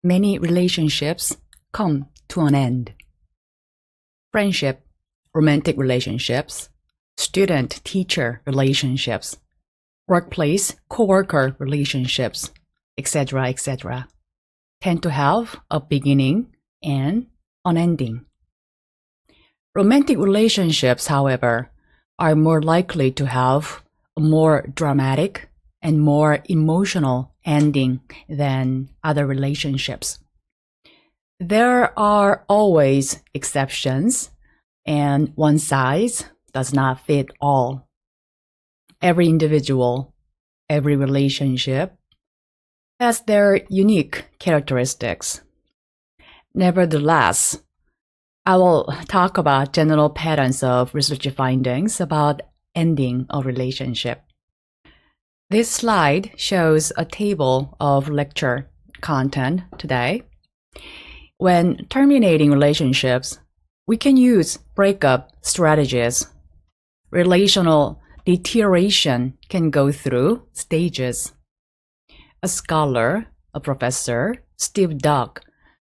many relationships come to an end. Friendship, romantic relationships, student-teacher relationships, workplace co-worker relationships, etc., etc., tend to have a beginning and an ending. Romantic relationships, however, are more likely to have a more dramatic and more emotional ending than other relationships. There are always exceptions, and one size does not fit all. Every individual, every relationship has their unique characteristics. Nevertheless, I will talk about general patterns of research findings about ending a relationship. This slide shows a table of lecture content today. When terminating relationships, we can use breakup strategies. Relational deterioration can go through stages. A scholar, a professor, Steve Duck,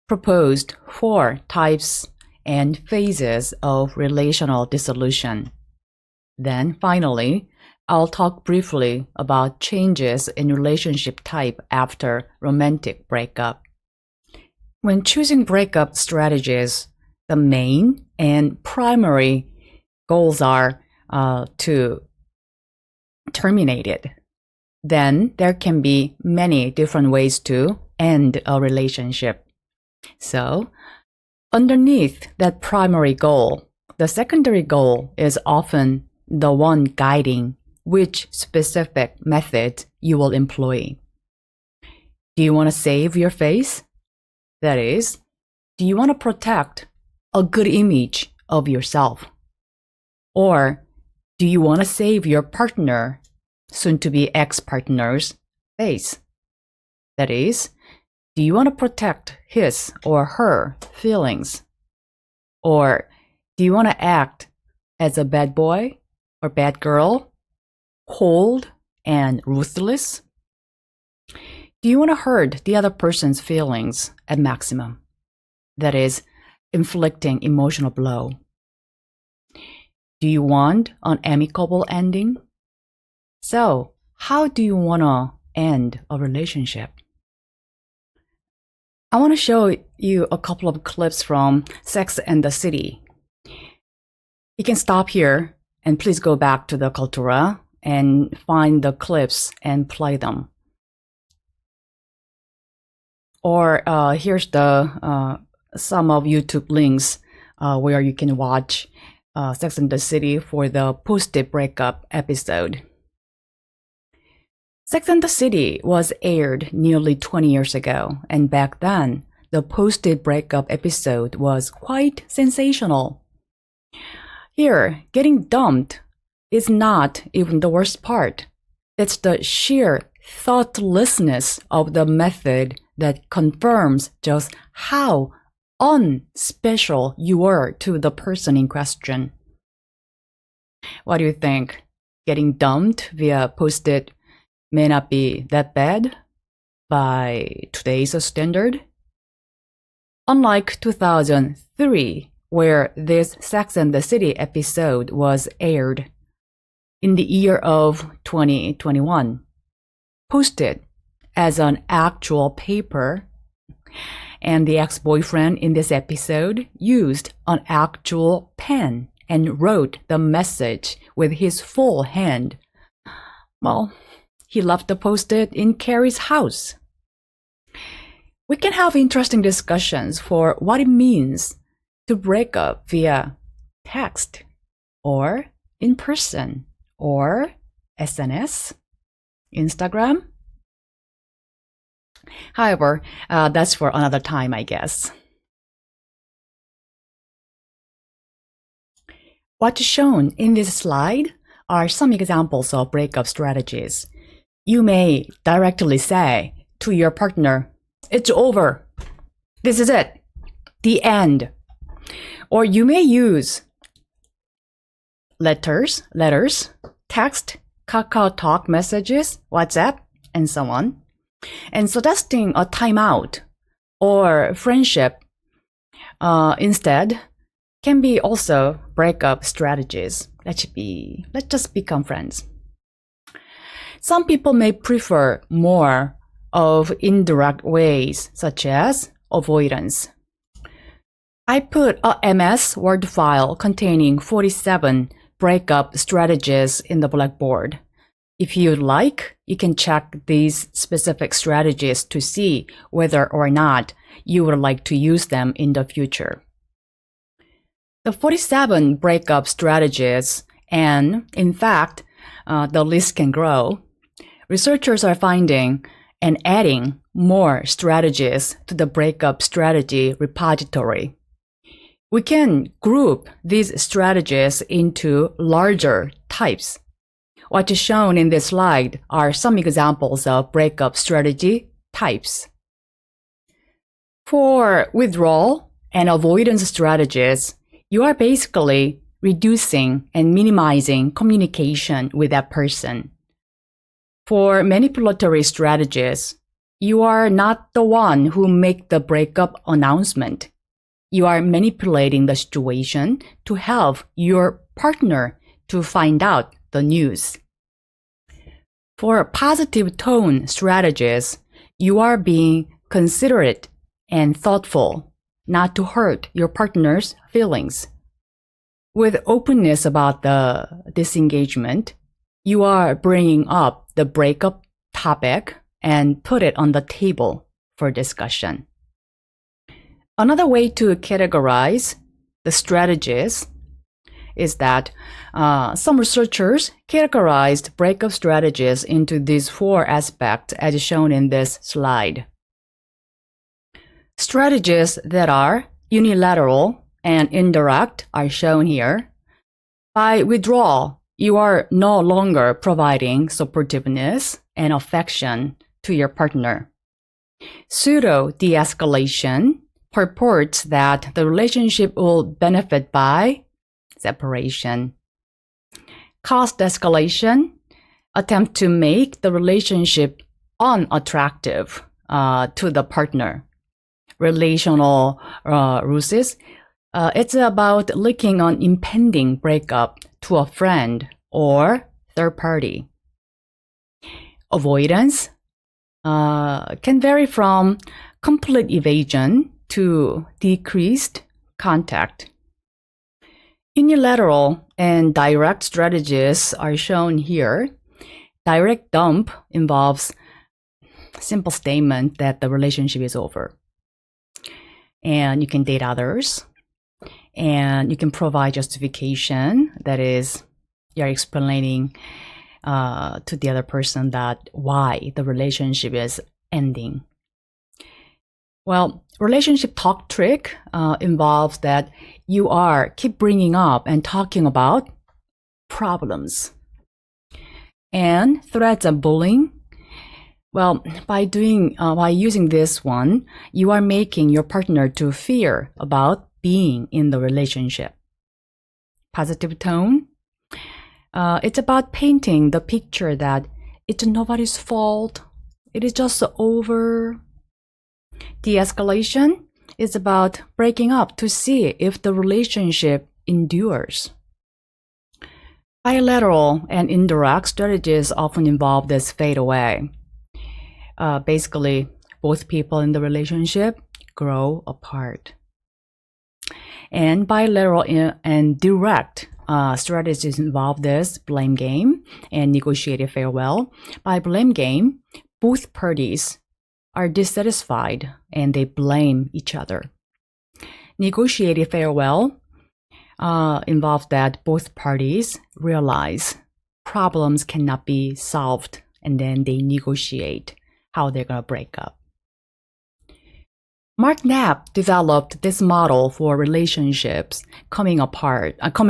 proposed 4 types and phases of relational dissolution. Then finally, I'll talk briefly about changes in relationship type after romantic breakup. When choosing breakup strategies, the main and primary goals are to terminate it. Then there can be many different ways to end a relationship. So, underneath that primary goal, the secondary goal is often the one guiding which specific method you will employ. Do you want to save your face? That is, do you want to protect a good image of yourself? Or do you want to save your partner, soon-to-be ex-partner's face? That is, do you want to protect his or her feelings? Or do you want to act as a bad boy or bad girl, cold and ruthless? Do you want to hurt the other person's feelings at maximum? That is, inflicting emotional blow. Do you want an amicable ending? So, how do you want to end a relationship? I want to show you a couple of clips from Sex and the City. You can stop here and please go back to the Cultura and find the clips and play them. Or here's the some of YouTube links where you can watch Sex and the City for the posted breakup episode. Sex and the City was aired nearly 20 years ago, and back then, the posted breakup episode was quite sensational. Here, getting dumped is not even the worst part. It's the sheer thoughtlessness of the method that confirms just how unspecial you are to the person in question. What do you think? Getting dumped via posted may not be that bad by today's standard? Unlike 2003, where this Sex and the City episode was aired in the year of 2021, posted as an actual paper, and the ex-boyfriend in this episode used an actual pen and wrote the message with his full hand. Well, he left the post-it in Carrie's house. We can have interesting discussions for what it means to break up via text, or in person, or SNS, Instagram. However, that's for another time, I guess. What's shown in this slide are some examples of breakup strategies. You may directly say to your partner, "It's over. This is it. The end." Or you may use letters, text, Kakao Talk messages, WhatsApp, and so on, and suggesting a timeout or friendship instead can be also breakup strategies. Let's just become friends. Some people may prefer more of indirect ways, such as avoidance. I put a MS Word file containing 47 breakup strategies in the Blackboard. If you'd like, you can check these specific strategies to see whether or not you would like to use them in the future. The 47 breakup strategies, and in fact, the list can grow. Researchers are finding and adding more strategies to the breakup strategy repository. We can group these strategies into larger types. What is shown in this slide are some examples of breakup strategy types. For withdrawal and avoidance strategies, you are basically reducing and minimizing communication with that person. For manipulatory strategies, you are not the one who makes the breakup announcement. You are manipulating the situation to help your partner to find out the news. For positive tone strategies, you are being considerate and thoughtful, not to hurt your partner's feelings. With openness about the disengagement, you are bringing up the breakup topic and put it on the table for discussion. Another way to categorize the strategies is that some researchers categorized breakup strategies into these 4 aspects as shown in this slide. Strategies that are unilateral and indirect are shown here. By withdrawal, you are no longer providing supportiveness and affection to your partner. Pseudo de-escalation purports that the relationship will benefit by separation. Cost escalation attempt to make the relationship unattractive to the partner. Relational ruses, it's about looking on impending breakup to a friend or third party. Avoidance can vary from complete evasion to decreased contact. Unilateral and direct strategies are shown here. Direct dump involves simple statement that the relationship is over. And you can date others. And you can provide justification, that is, you're explaining to the other person that why the relationship is ending. Well, relationship talk trick involves that you are keep bringing up and talking about problems. And threats of bullying. Well, by using this one, you are making your partner to fear about being in the relationship. Positive tone. It's about painting the picture that it's nobody's fault. It is just over. De-escalation is about breaking up to see if the relationship endures. Bilateral and indirect strategies often involve this fade away. Basically, both people in the relationship grow apart. And bilateral and direct strategies involve this blame game and negotiated farewell. By blame game, both parties are dissatisfied and they blame each other. Negotiated farewell involves that both parties realize problems cannot be solved and then they negotiate how they're going to break up. Mark Knapp developed this model for relationships coming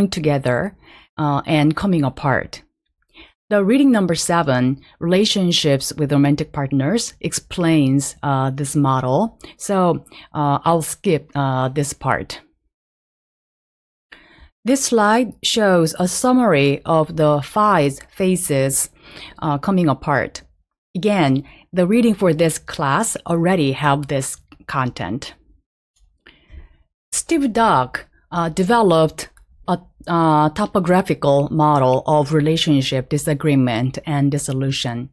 together and coming apart. The reading number 7, Relationships with Romantic Partners, explains this model. So I'll skip this part. This slide shows a summary of the 5 phases coming apart. Again, the reading for this class already have this content. Steve Dock developed a topographical model of relationship disagreement and dissolution.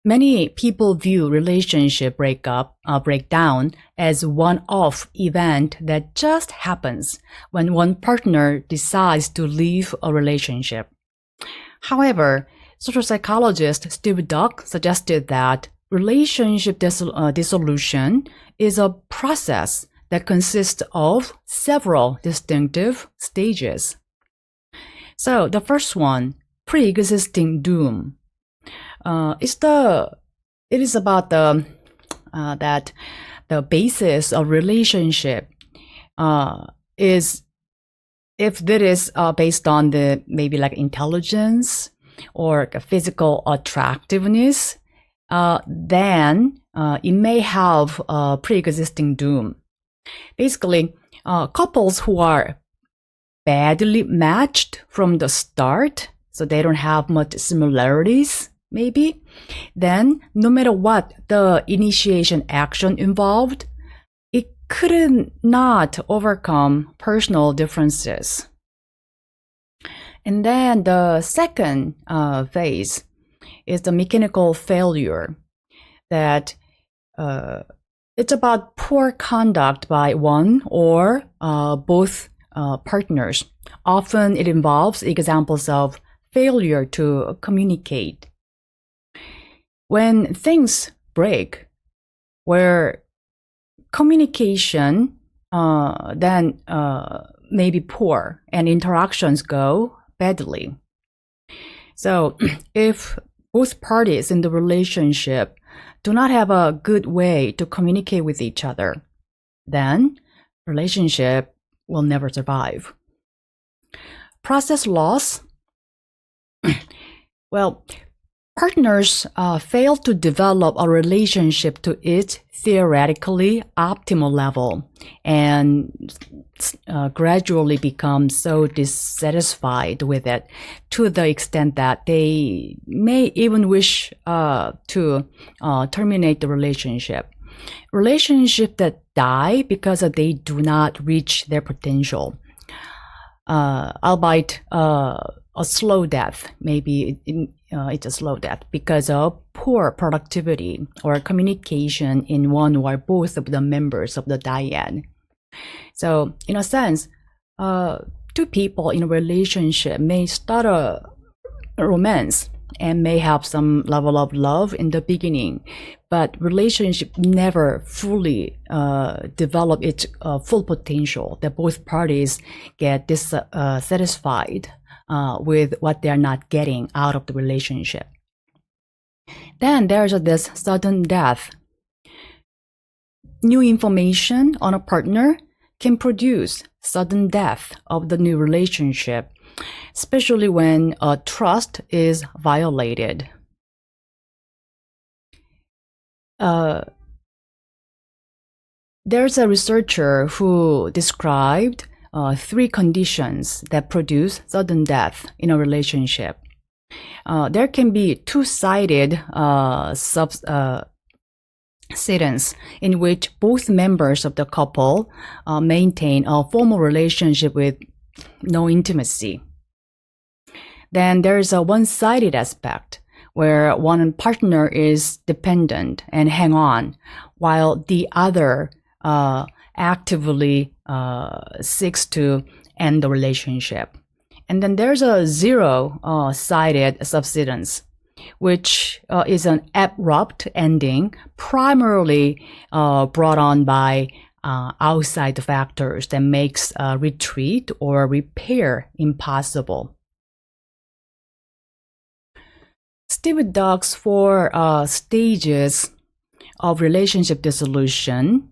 Many people view relationship breakdown as one-off event that just happens when one partner decides to leave a relationship. However, social psychologist Steve Dock suggested that relationship dissolution is a process that consists of several distinctive stages. So the first one, pre-existing doom. It is about that the basis of relationship is, if that is based on the maybe like intelligence or physical attractiveness, then it may have a pre-existing doom. Basically, couples who are badly matched from the start, so they don't have much similarities, maybe, then no matter what the initiation action involved, it couldn't not overcome personal differences. And then the second phase is the mechanical failure, that it's about poor conduct by one or both partners. Often it involves examples of failure to communicate. When things break, where communication then may be poor and interactions go badly. So if both parties in the relationship do not have a good way to communicate with each other, then relationship will never survive. Process loss. Well, partners fail to develop a relationship to its theoretically optimal level and gradually become so dissatisfied with it to the extent that they may even wish to terminate the relationship. Relationships that die because they do not reach their potential, albeit a slow death, maybe it's a slow death because of poor productivity or communication in one or both of the members of the dyad. So in a sense, two people in a relationship may start a romance and may have some level of love in the beginning, but relationship never fully develop its full potential, that both parties get dissatisfied with what they're not getting out of the relationship. Then there's this sudden death. New information on a partner can produce sudden death of the new relationship, especially when trust is violated. There's a researcher who described 3 conditions that produce sudden death in a relationship. There can be two-sided subsidence in which both members of the couple maintain a formal relationship with no intimacy. Then there's a one-sided aspect where one partner is dependent and hang on, while the other actively seeks to end the relationship. And then there's a zero-sided subsidence, which is an abrupt ending, primarily brought on by outside factors that makes retreat or repair impossible. Steve Dock's 4 stages of relationship dissolution,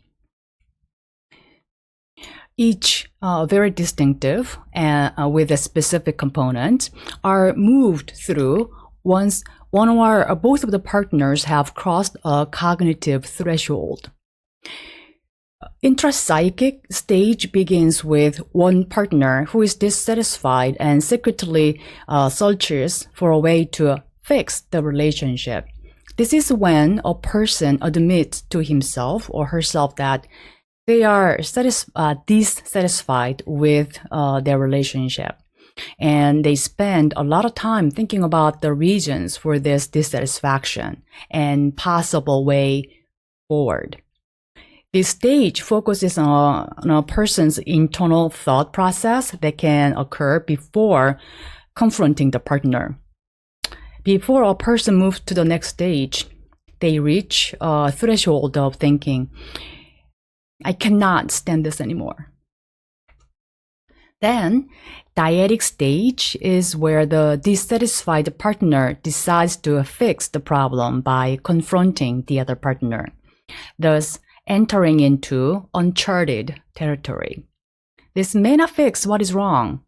each very distinctive and with a specific component, are moved through once one or both of the partners have crossed a cognitive threshold. Intrapsychic stage begins with one partner who is dissatisfied and secretly searches for a way to fix the relationship. This is when a person admits to himself or herself that they are dissatisfied with their relationship. And they spend a lot of time thinking about the reasons for this dissatisfaction and possible way forward. This stage focuses on a person's internal thought process that can occur before confronting the partner. Before a person moves to the next stage, they reach a threshold of thinking, I cannot stand this anymore. Then, dyadic stage is where the dissatisfied partner decides to fix the problem by confronting the other partner, thus entering into uncharted territory. This may not fix what is wrong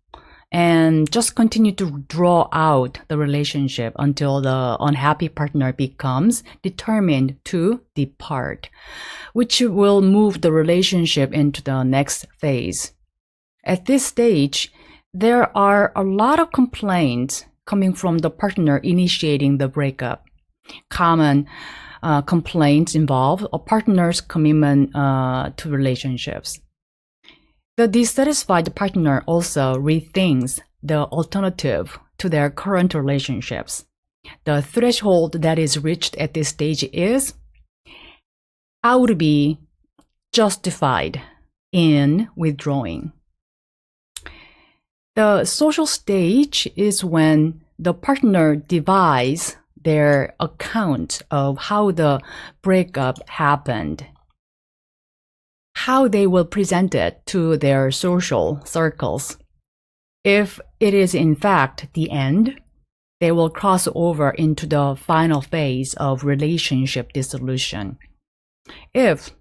and just continue to draw out the relationship until the unhappy partner becomes determined to depart, which will move the relationship into the next phase. At this stage, there are a lot of complaints coming from the partner initiating the breakup. Common complaints involve a partner's commitment to relationships. The dissatisfied partner also rethinks the alternative to their current relationships. The threshold that is reached at this stage is, I would be justified in withdrawing. The social stage is when the partner divides their account of how the breakup happened, how they will present it to their social circles. If it is in fact the end, they will cross over into the final phase of relationship dissolution. If,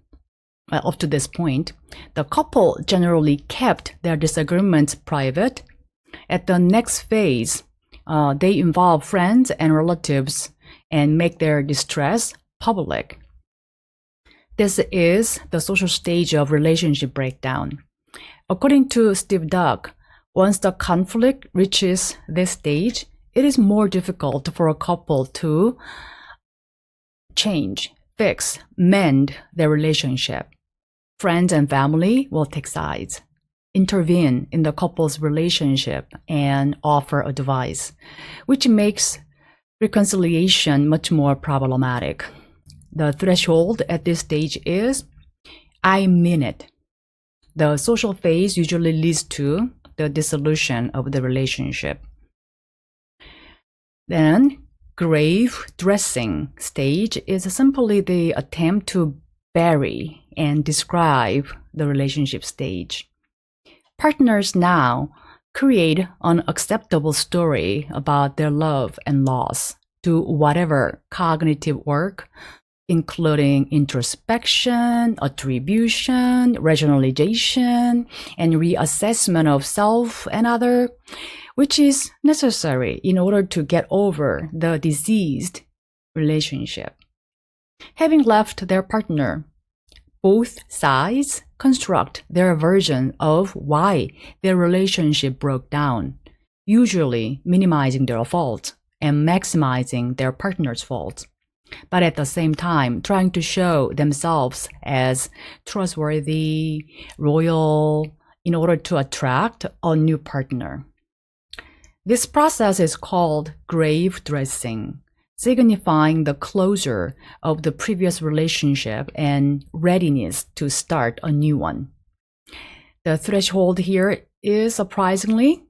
up to this point, the couple generally kept their disagreements private, at the next phase, they involve friends and relatives and make their distress public. This is the social stage of relationship breakdown. According to Steve Duck, once the conflict reaches this stage, it is more difficult for a couple to change, fix, mend their relationship. Friends and family will take sides, intervene in the couple's relationship, and offer advice, which makes reconciliation much more problematic. The threshold at this stage is, I mean it. The social phase usually leads to the dissolution of the relationship. Then, grave dressing stage is simply the attempt to bury and describe the relationship stage. Partners now create an acceptable story about their love and loss, do whatever cognitive work, including introspection, attribution, rationalization, and reassessment of self and other, which is necessary in order to get over the diseased relationship. Having left their partner, both sides construct their version of why their relationship broke down, usually minimizing their fault and maximizing their partner's fault, but at the same time trying to show themselves as trustworthy, loyal, in order to attract a new partner. This process is called grave dressing, signifying the closure of the previous relationship and readiness to start a new one. The threshold here is, surprisingly,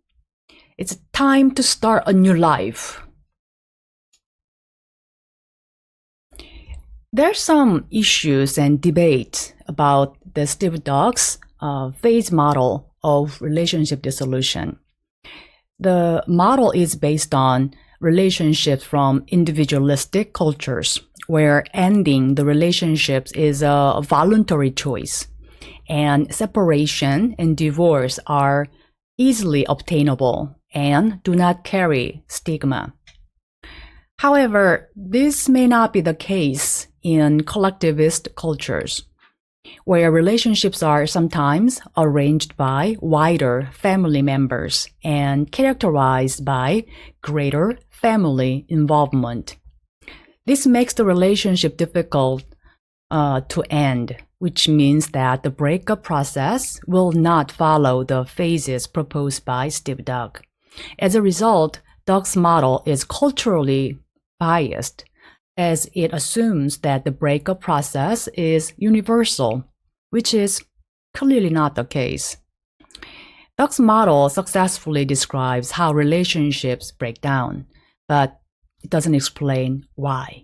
it's time to start a new life. There are some issues and debate about the Steve Duck's phase model of relationship dissolution. The model is based on relationships from individualistic cultures, where ending the relationships is a voluntary choice, and separation and divorce are easily obtainable and do not carry stigma. However, this may not be the case in collectivist cultures, where relationships are sometimes arranged by wider family members and characterized by greater family involvement. This makes the relationship difficult to end, which means that the breakup process will not follow the phases proposed by Steve Doug. As a result, Doug's model is culturally biased, as it assumes that the breakup process is universal, which is clearly not the case. Doug's model successfully describes how relationships break down, but it doesn't explain why.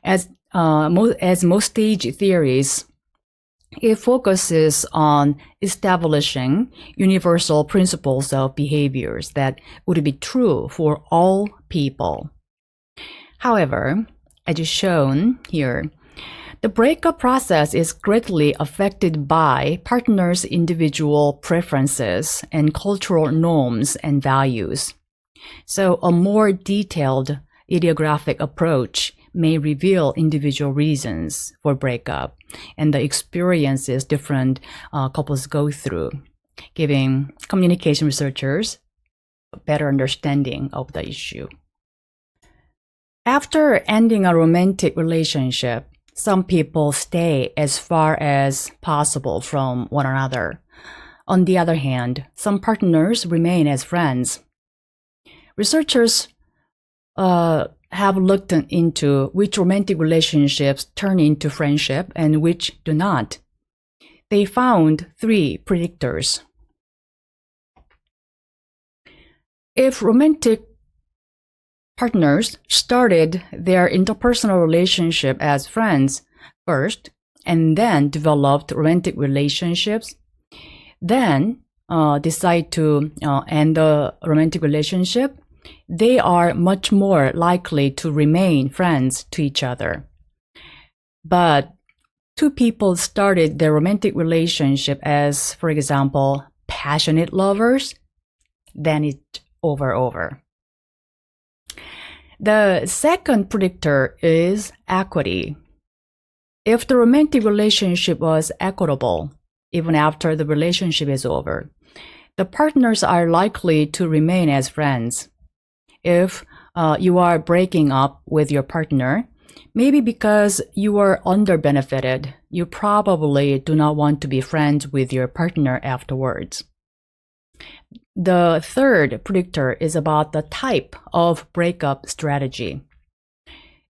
As most stage theories, it focuses on establishing universal principles of behaviors that would be true for all people. However, as is shown here, the breakup process is greatly affected by partners' individual preferences and cultural norms and values. So a more detailed idiographic approach may reveal individual reasons for breakup and the experiences different couples go through, giving communication researchers a better understanding of the issue. After ending a romantic relationship, some people stay as far as possible from one another. On the other hand, some partners remain as friends. Researchers have looked into which romantic relationships turn into friendship and which do not. They found 3 predictors. If romantic partners started their interpersonal relationship as friends first and then developed romantic relationships, then decide to end the romantic relationship, they are much more likely to remain friends to each other. But 2 people started their romantic relationship as, for example, passionate lovers, then it's over. The second predictor is equity. If the romantic relationship was equitable, even after the relationship is over, the partners are likely to remain as friends. If you are breaking up with your partner, maybe because you are under-benefited, you probably do not want to be friends with your partner afterwards. The third predictor is about the type of breakup strategy.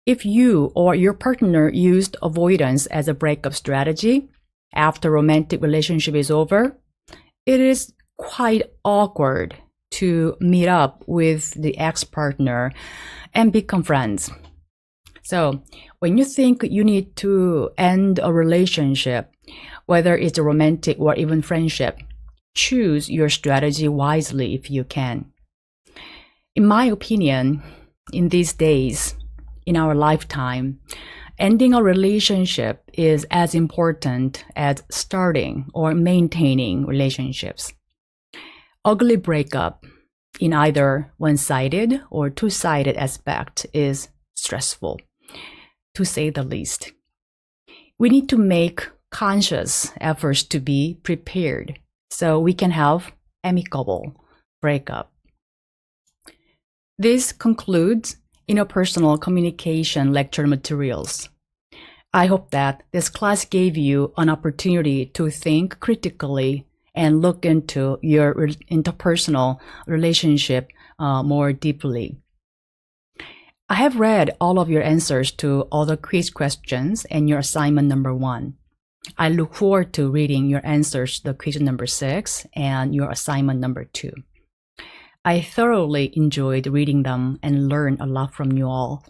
If you or your partner used avoidance as a breakup strategy after romantic relationship is over, it is quite awkward to meet up with the ex-partner and become friends. So when you think you need to end a relationship, whether it's a romantic or even friendship, choose your strategy wisely if you can. In my opinion, in these days, in our lifetime, ending a relationship is as important as starting or maintaining relationships. Ugly breakup in either one-sided or two-sided aspect is stressful, to say the least. We need to make conscious efforts to be prepared so we can have amicable breakup. This concludes interpersonal communication lecture materials. I hope that this class gave you an opportunity to think critically and look into your interpersonal relationship more deeply. I have read all of your answers to all the quiz questions and your assignment number 1. I look forward to reading your answers to the quiz number 6 and your assignment number 2. I thoroughly enjoyed reading them and learned a lot from you all.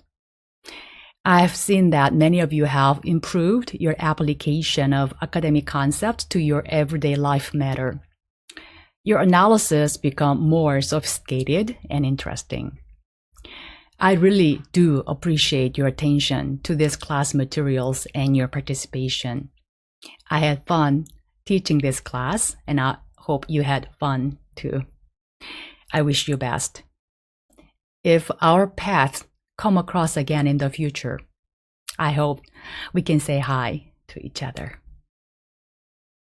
I've seen that many of you have improved your application of academic concepts to your everyday life matter. Your analysis become more sophisticated and interesting. I really do appreciate your attention to this class materials and your participation. I had fun teaching this class, and I hope you had fun too. I wish you best. If our paths come across again in the future, I hope we can say hi to each other.